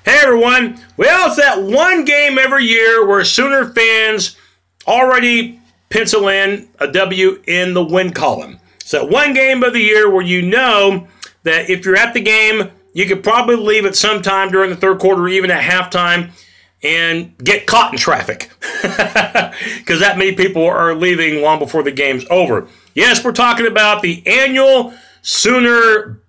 Hey everyone, well, it's that one game every year where Sooner fans already pencil in a W in the win column. It's that one game of the year where you know that if you're at the game, you could probably leave at some time during the third quarter or even at halftime and get caught in traffic because that many people are leaving long before the game's over. Yes, we're talking about the annual Sooner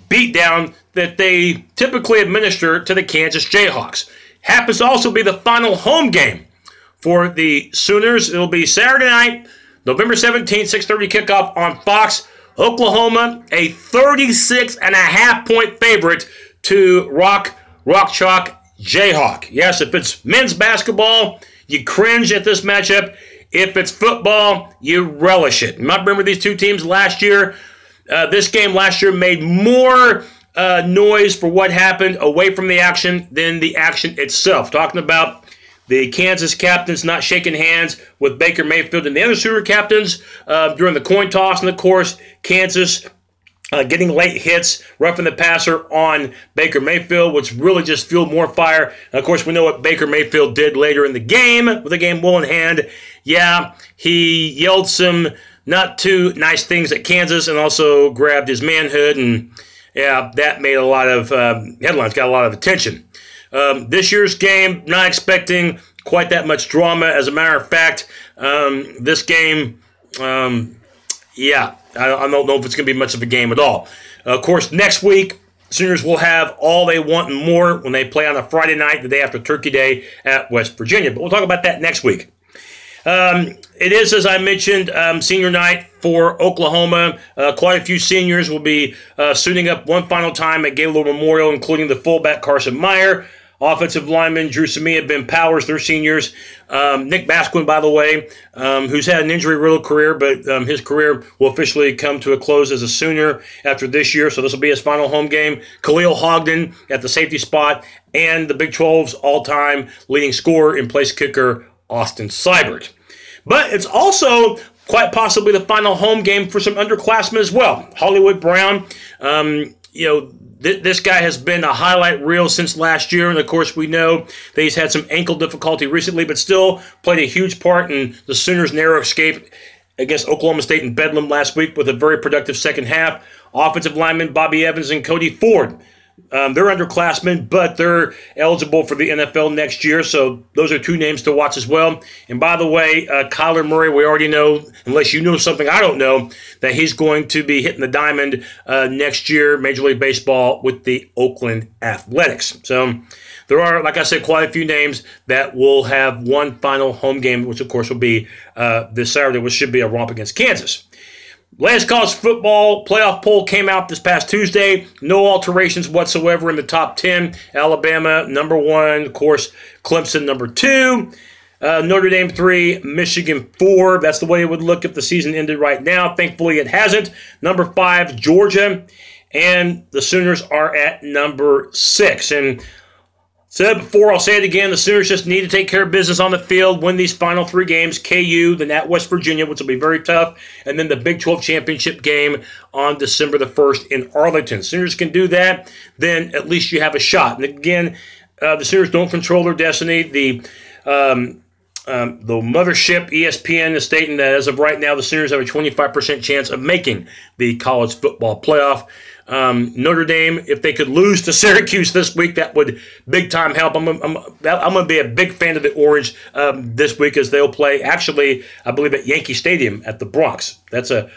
beatdown that they typically administer to the Kansas Jayhawks. Happens to also be the final home game for the Sooners. It'll be Saturday night, November 17th, 6:30 kickoff on Fox. Oklahoma, a 36.5-point favorite to Rock Chalk Jayhawk. Yes, if it's men's basketball, you cringe at this matchup. If it's football, you relish it. You might remember these two teams last year. This game last year made more noise for what happened away from the action than the action itself. Talking about the Kansas captains not shaking hands with Baker Mayfield and the other Sooner captains during the coin toss. And, of course, Kansas getting late hits, roughing the passer on Baker Mayfield, which really just fueled more fire. And, of course, we know what Baker Mayfield did later in the game with the game well in hand. Yeah, he yelled some not too nice things at Kansas and also grabbed his manhood. And, yeah, that made a lot of headlines, got a lot of attention. This year's game, not expecting quite that much drama. As a matter of fact, this game, yeah, I don't know if it's going to be much of a game at all. Of course, next week, Sooners will have all they want and more when they play on a Friday night, the day after Turkey Day at West Virginia. But we'll talk about that next week. It is, as I mentioned, senior night for Oklahoma. Quite a few seniors will be suiting up one final time at Gaylord Memorial, including the fullback Carson Meyer, offensive lineman Drew Samia, Ben Powers, they're seniors. Nick Basquin, by the way, who's had an injury-riddled career, but his career will officially come to a close as a Sooner after this year, so this will be his final home game. Khalil Hogdon at the safety spot, and the Big 12's all-time leading scorer and place kicker Austin Seibert. But it's also quite possibly the final home game for some underclassmen as well. Hollywood Brown, this guy has been a highlight reel since last year, and of course we know that he's had some ankle difficulty recently, but still played a huge part in the Sooners' narrow escape against Oklahoma State in Bedlam last week with a very productive second half. Offensive linemen Bobby Evans and Cody Ford. They're underclassmen, but they're eligible for the NFL next year, so those are two names to watch as well. And by the way, Kyler Murray, we already know, unless you know something I don't know, that he's going to be hitting the diamond next year, Major League Baseball, with the Oakland Athletics. So there are, like I said, quite a few names that will have one final home game, which of course will be this Saturday, which should be a romp against Kansas. Last college football playoff poll came out this past Tuesday. No alterations whatsoever in the top 10. Alabama, number 1. Of course, Clemson, number 2. Notre Dame, 3. Michigan, 4. That's the way it would look if the season ended right now. Thankfully, it hasn't. Number 5, Georgia. And the Sooners are at number 6. And said it before, I'll say it again, the Sooners just need to take care of business on the field, win these final 3 games, KU, then at West Virginia, which will be very tough, and then the Big 12 championship game on December the 1st in Arlington. Sooners can do that, then at least you have a shot. And again, the Sooners don't control their destiny. The mothership, ESPN, is stating that as of right now, the Sooners have a 25% chance of making the college football playoff. Notre Dame, if they could lose to Syracuse this week, that would big time help. I'm going to be a big fan of the Orange this week as they'll play, actually, I believe at Yankee Stadium at the Bronx. That's a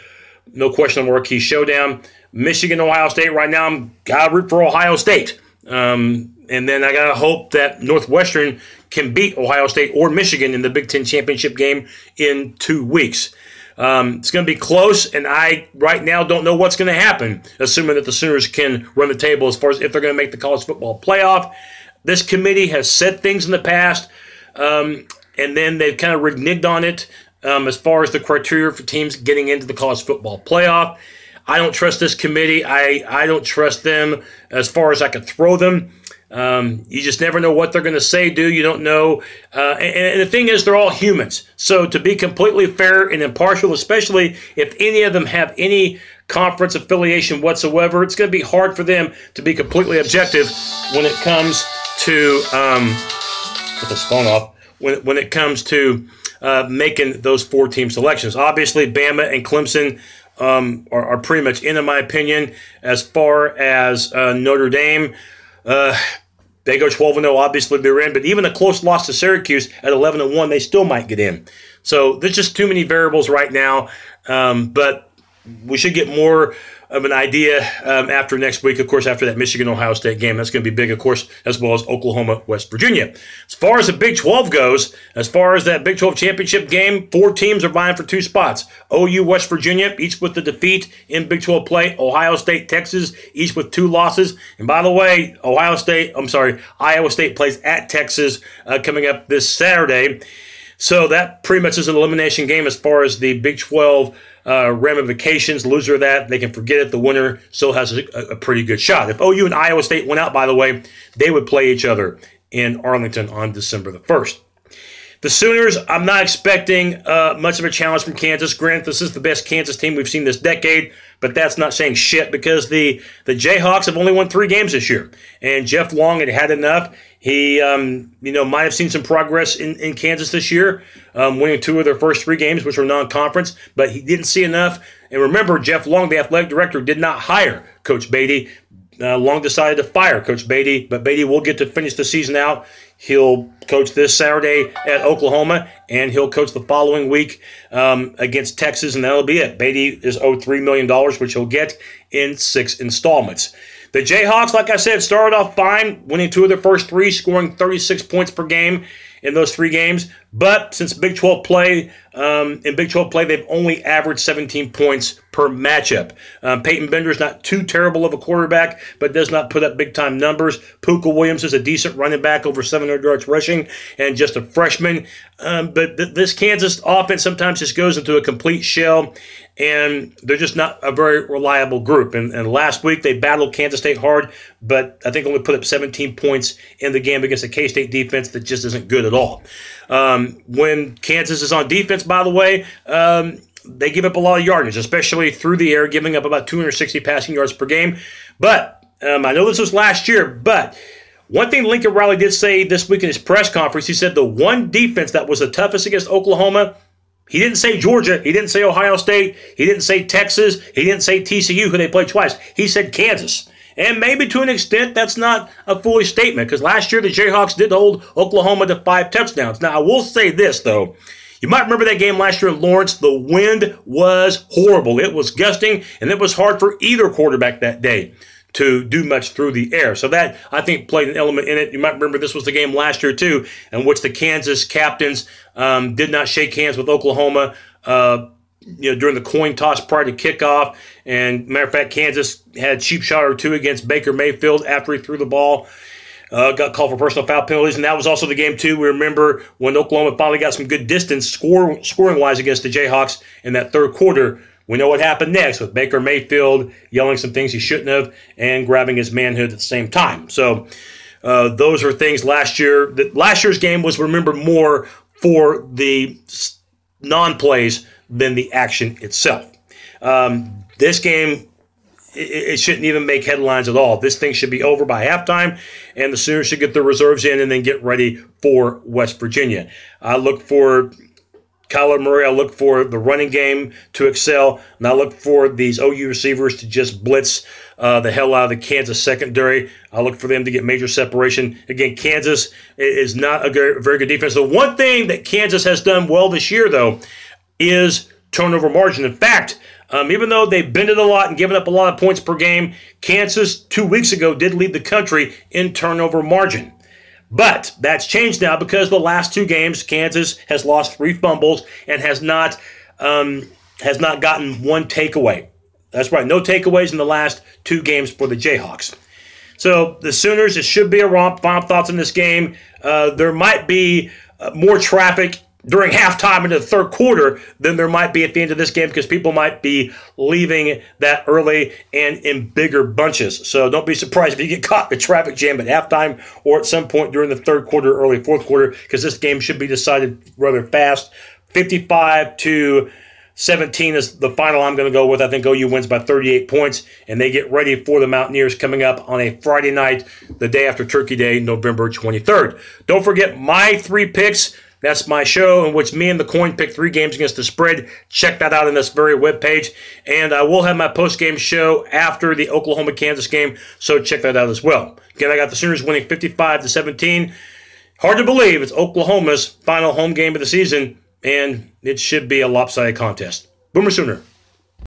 no question marquee showdown. Michigan, Ohio State, right now, I'm got to root for Ohio State. And then I got to hope that Northwestern can beat Ohio State or Michigan in the Big Ten championship game in 2 weeks. It's going to be close, and I right now don't know what's going to happen, assuming that the Sooners can run the table as far as if they're going to make the college football playoff. This committee has said things in the past, and then they've kind of reneged on it as far as the criteria for teams getting into the college football playoff. I don't trust this committee. I don't trust them as far as I could throw them. You just never know what they're going to say, You don't know. And the thing is, they're all humans. So to be completely fair and impartial, especially if any of them have any conference affiliation whatsoever. It's going to be hard for them to be completely objective when it comes to put this phone off. When it comes to making those 4-team selections. Obviously, Bama and Clemson are pretty much in my opinion. As far as Notre Dame, they go 12-0. Obviously, they're in. But even a close loss to Syracuse at 11-1, they still might get in. So there's just too many variables right now. But we should get more of an idea after next week, of course, after that Michigan-Ohio State game. That's going to be big, of course, as well as Oklahoma-West Virginia. As far as the Big 12 goes, as far as that Big 12 championship game, 4 teams are vying for 2 spots. OU, West Virginia, each with the defeat in Big 12 play. Ohio State, Texas, each with 2 losses. And by the way, Iowa State plays at Texas coming up this Saturday. So that pretty much is an elimination game as far as the Big 12 ramifications. Loser of that, they can forget it. The winner still has a pretty good shot. If OU and Iowa State went out, by the way, they would play each other in Arlington on December the 1st. The Sooners, I'm not expecting much of a challenge from Kansas. Granted, this is the best Kansas team we've seen this decade, but that's not saying shit because the Jayhawks have only won 3 games this year. And Jeff Long had enough. He, might have seen some progress in Kansas this year, winning 2 of their first 3 games, which were non-conference, but he didn't see enough. And remember, Jeff Long, the athletic director, did not hire Coach Beatty. Long decided to fire Coach Beatty, but Beatty will get to finish the season out. He'll coach this Saturday at Oklahoma, and he'll coach the following week against Texas, and that'll be it. Beatty is owed $3 million, which he'll get in 6 installments. The Jayhawks, like I said, started off fine, winning 2 of their first 3, scoring 36 points per game in those 3 games. But since Big 12 play, they've only averaged 17 points per matchup. Peyton Bender's not too terrible of a quarterback, but does not put up big-time numbers. Puka Williams is a decent running back, over 700 yards rushing, and just a freshman. But this Kansas offense sometimes just goes into a complete shell, and they're just not a very reliable group. And last week they battled Kansas State hard, but I think only put up 17 points in the game against a K-State defense that just isn't good at all. When Kansas is on defense, by the way, they give up a lot of yardage, especially through the air, giving up about 260 passing yards per game. But I know this was last year, but one thing Lincoln Riley did say this week in his press conference, he said the one defense that was the toughest against Oklahoma, he didn't say Georgia, he didn't say Ohio State, he didn't say Texas, he didn't say TCU, who they played twice. He said Kansas. And maybe to an extent, that's not a foolish statement, because last year the Jayhawks did hold Oklahoma to 5 touchdowns. Now, I will say this, though. You might remember that game last year in Lawrence. The wind was horrible. It was gusting, and it was hard for either quarterback that day to do much through the air. So that, I think, played an element in it. You might remember this was the game last year, too, in which the Kansas captains did not shake hands with Oklahoma during the coin toss prior to kickoff. And matter of fact, Kansas had a cheap shot or 2 against Baker Mayfield after he threw the ball. Got called for personal foul penalties, and that was also the game, too. We remember when Oklahoma finally got some good distance scoring-wise against the Jayhawks in that third quarter. We know what happened next with Baker Mayfield yelling some things he shouldn't have and grabbing his manhood at the same time. So those are things last year. Last year's game was remembered more for the non-plays than the action itself. This game, it shouldn't even make headlines at all. This thing should be over by halftime, and the Sooners should get their reserves in and then get ready for West Virginia. I look for Kyler Murray. I look for the running game to excel, and I look for these OU receivers to just blitz the hell out of the Kansas secondary. I look for them to get major separation. Again, Kansas is not a very good defense. The one thing that Kansas has done well this year, though, is turnover margin. In fact, even though they've bended a lot and given up a lot of points per game, Kansas 2 weeks ago did lead the country in turnover margin. But that's changed now because the last 2 games, Kansas has lost 3 fumbles and has not gotten 1 takeaway. That's right, no takeaways in the last 2 games for the Jayhawks. So the Sooners, it should be a romp. Final thoughts on this game. There might be more traffic during halftime into the third quarter than there might be at the end of this game because people might be leaving that early and in bigger bunches. So don't be surprised if you get caught in the traffic jam at halftime or at some point during the third quarter, early fourth quarter, because this game should be decided rather fast. 55-7 17 is the final I'm going to go with. I think OU wins by 38 points, and they get ready for the Mountaineers coming up on a Friday night, the day after Turkey Day, November 23rd. Don't forget my 3 picks. That's my show in which me and the coin pick 3 games against the spread. Check that out on this very webpage. And I will have my post-game show after the Oklahoma-Kansas game, so check that out as well. Again, I got the Sooners winning 55-17. Hard to believe it's Oklahoma's final home game of the season, and it should be a lopsided contest. Boomer Sooner.